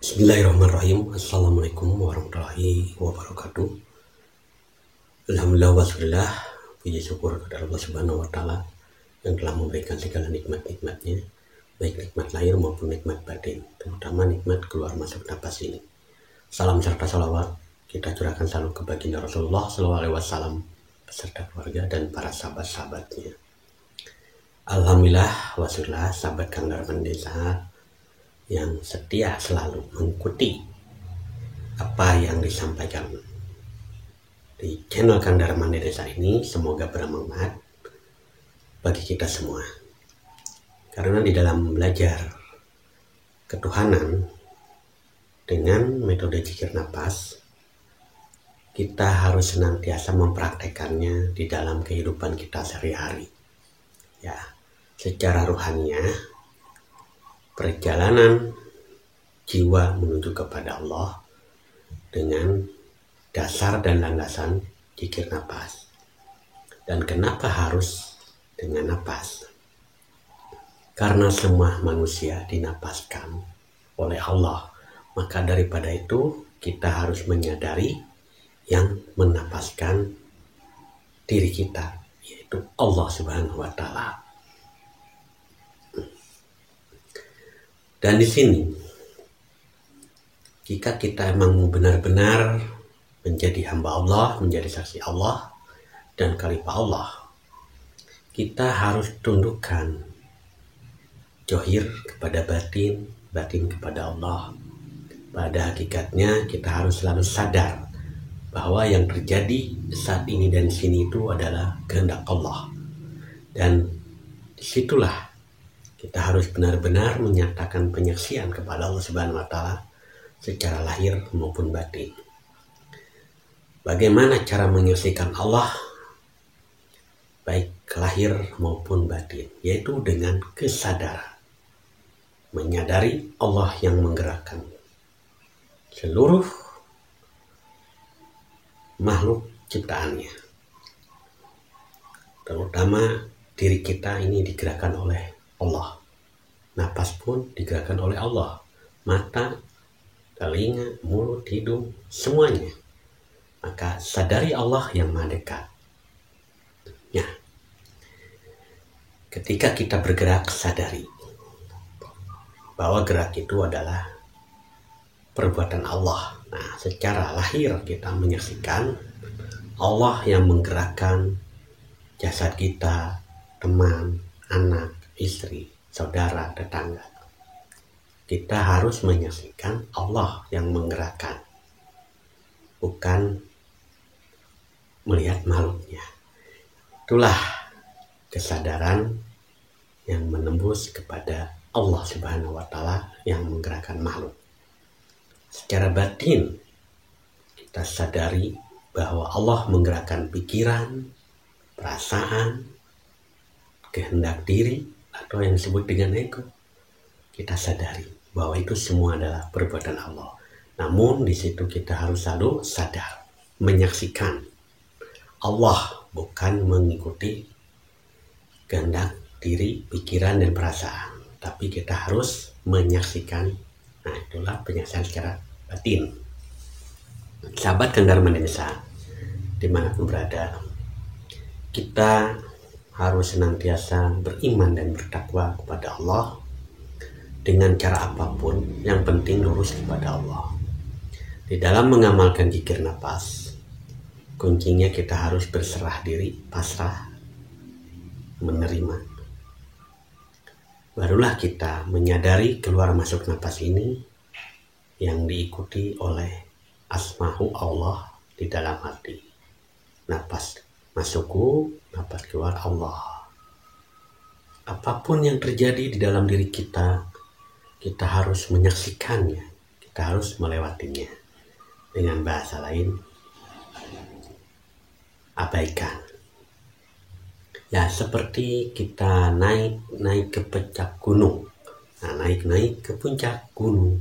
Bismillahirrahmanirrahim. Assalamualaikum warahmatullahi wabarakatuh. Alhamdulillah wassabillah. Puji syukur kepada Allah Subhanahu wa taala yang telah memberikan segala nikmat-nikmatnya, baik nikmat lahir maupun nikmat batin, terutama nikmat keluar masuk napas ini. Salam serta salawat kita curahkan selalu ke baginda Rasulullah SAW beserta keluarga dan para sahabat-sahabatnya. Alhamdulillah wassabillah, sahabat Kang Darman Desa yang setia selalu mengikuti apa yang disampaikan di channel Kang Darman Desa ini, semoga bermanfaat bagi kita semua. Karena di dalam belajar ketuhanan dengan metode zikir napas, kita harus senantiasa mempraktekannya di dalam kehidupan kita sehari-hari. Ya, secara rohaninya, perjalanan jiwa menuju kepada Allah dengan dasar dan landasan zikir napas. Dan kenapa harus dengan napas? Karena semua manusia dinapaskan oleh Allah. Maka daripada itu kita harus menyadari yang menapaskan diri kita, yaitu Allah Subhanahu wa taala. Dan di sini, jika kita emang benar-benar menjadi hamba Allah, menjadi saksi Allah dan khalifah Allah, kita harus tundukkan zohir kepada batin, batin kepada Allah. Pada hakikatnya kita harus selalu sadar bahwa yang terjadi saat ini dan sini itu adalah kehendak Allah. Dan disitulah kita harus benar-benar menyatakan penyaksian kepada Allah Subhanahu wa taala secara lahir maupun batin. Bagaimana cara menyaksikan Allah baik lahir maupun batin? Yaitu dengan kesadaran. Menyadari Allah yang menggerakkan seluruh makhluk ciptaannya. Terutama diri kita ini digerakkan oleh Allah. Napas pun digerakkan oleh Allah. Mata, telinga, mulut, hidung, semuanya. Maka sadari Allah yang maha dekat. Ya. Ketika kita bergerak, sadari bahwa gerak itu adalah perbuatan Allah. Nah, secara lahir kita menyaksikan Allah yang menggerakkan jasad kita, teman, anak, istri, saudara, tetangga. Kita harus menyaksikan Allah yang menggerakkan, bukan melihat makhluknya. Itulah kesadaran yang menembus kepada Allah Subhanahu wa taala yang menggerakkan makhluk. Secara batin kita sadari bahwa Allah menggerakkan pikiran, perasaan, kehendak diri, atau yang disebut dengan ego. Kita sadari bahwa itu semua adalah perbuatan Allah. Namun di situ kita harus selalu sadar, menyaksikan Allah, bukan mengikuti kehendak diri, pikiran, dan perasaan. Tapi kita harus menyaksikan. Nah, itulah penyaksian secara batin. Sahabat Kang Darman Desa, dimanapun berada, kita harus senantiasa beriman dan bertakwa kepada Allah dengan cara apapun, yang penting lurus kepada Allah. Di dalam mengamalkan zikir napas, kuncinya kita harus berserah diri, pasrah, menerima. Barulah kita menyadari keluar masuk napas ini yang diikuti oleh asma'u Allah di dalam hati. Napas masukku, napas keluar Allah. Apapun yang terjadi di dalam diri kita, kita harus menyaksikannya, kita harus melewatinya. Dengan bahasa lain, abaikan. Ya, seperti kita naik ke puncak gunung. Nah, naik ke puncak gunung,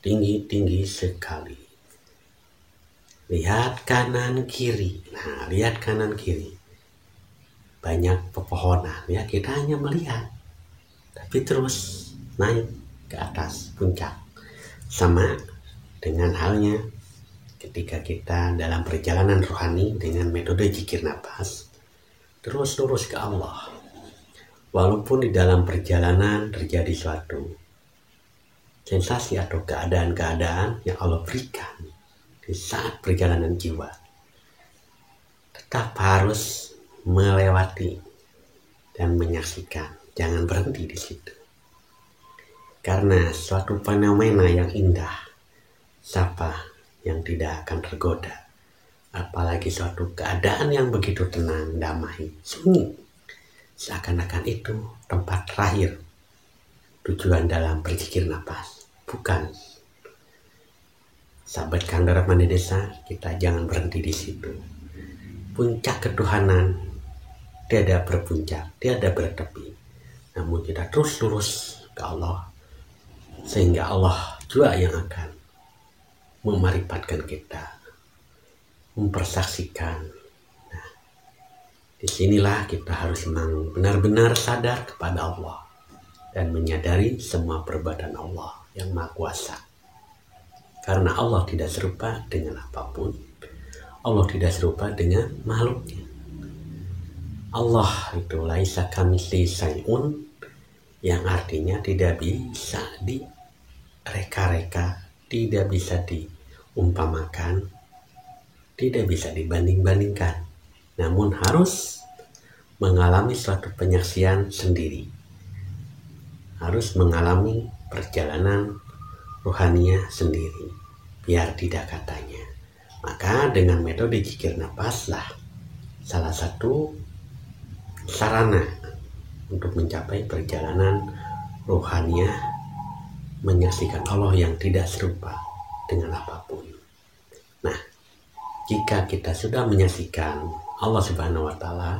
tinggi sekali. Lihat kanan kiri. Nah, lihat kanan kiri. Banyak pepohonan. Ya, kita hanya melihat. Tapi terus naik ke atas puncak. Sama dengan halnya ketika kita dalam perjalanan rohani dengan metode zikir nafas, terus lurus ke Allah. Walaupun di dalam perjalanan terjadi suatu sensasi atau keadaan-keadaan yang Allah berikan di saat perjalanan jiwa, tetap harus melewati dan menyaksikan. Jangan berhenti di situ. Karena suatu fenomena yang indah, siapa yang tidak akan tergoda? Apalagi suatu keadaan yang begitu tenang, damai, sunyi. Seakan-akan itu tempat terakhir tujuan dalam berzikir nafas. Bukan. Sahabat Kandar Mandi Desa, kita jangan berhenti di situ. Puncak ketuhanan tiada berpuncak, tiada bertepi. Namun kita terus lurus ke Allah, sehingga Allah juga yang akan memarifatkan kita, mempersaksikan. Nah, disinilah kita harus memang benar-benar sadar kepada Allah dan menyadari semua perbuatan Allah yang Maha Kuasa. Karena Allah tidak serupa dengan apapun, Allah tidak serupa dengan makhluknya. Allah itu laisa kamitslihi syai'un, yang artinya tidak bisa direka-reka, tidak bisa diumpamakan, tidak bisa dibanding-bandingkan. Namun harus mengalami suatu penyaksian sendiri. Harus mengalami perjalanan rohaniah sendiri, biar tidak katanya. Maka dengan metode zikir nafas lah salah satu sarana untuk mencapai perjalanan rohaniah, menyaksikan Allah yang tidak serupa dengan apapun. Nah, jika kita sudah menyaksikan Allah Subhanahu wa Ta'ala,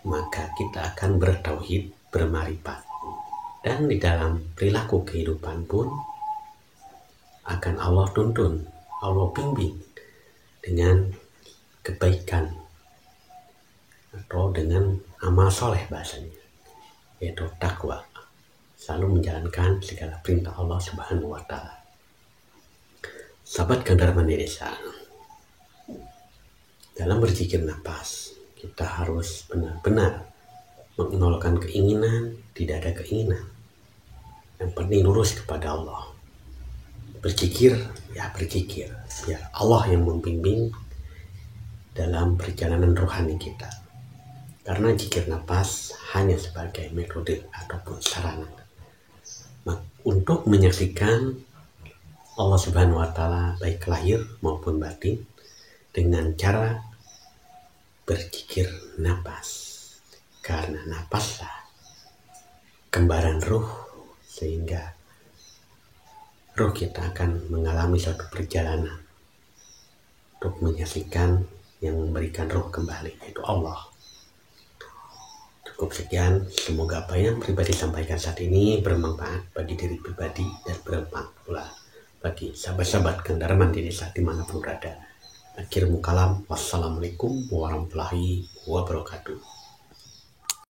maka kita akan bertauhid, bermarifat, dan di dalam perilaku kehidupan pun akan Allah tuntun, Allah bimbing dengan kebaikan atau dengan amal soleh bahasanya, yaitu takwa, selalu menjalankan segala perintah Allah Subhanahu wa Ta'ala. Sahabat Kandar Mandi Desa, dalam berzikir nafas kita harus benar-benar menolakkan keinginan, tidak ada keinginan. Yang penting lurus kepada Allah. Berzikir, ya berzikir, biar Allah yang membimbing dalam perjalanan rohani kita. Karena zikir nafas hanya sebagai metode ataupun sarana untuk menyaksikan Allah Subhanahu wa Ta'ala baik lahir maupun batin dengan cara berzikir nafas. Karena nafaslah kembaran ruh, sehingga ruh kita akan mengalami suatu perjalanan untuk menyaksikan yang memberikan ruh kembali, yaitu Allah. Cukup sekian, semoga apa yang pribadi sampaikan saat ini bermanfaat bagi diri pribadi dan bermanfaat pula bagi sahabat-sahabat Kandar Mandi Desa dimanapun berada. Akhir mukalam, wassalamualaikum warahmatullahi wabarakatuh.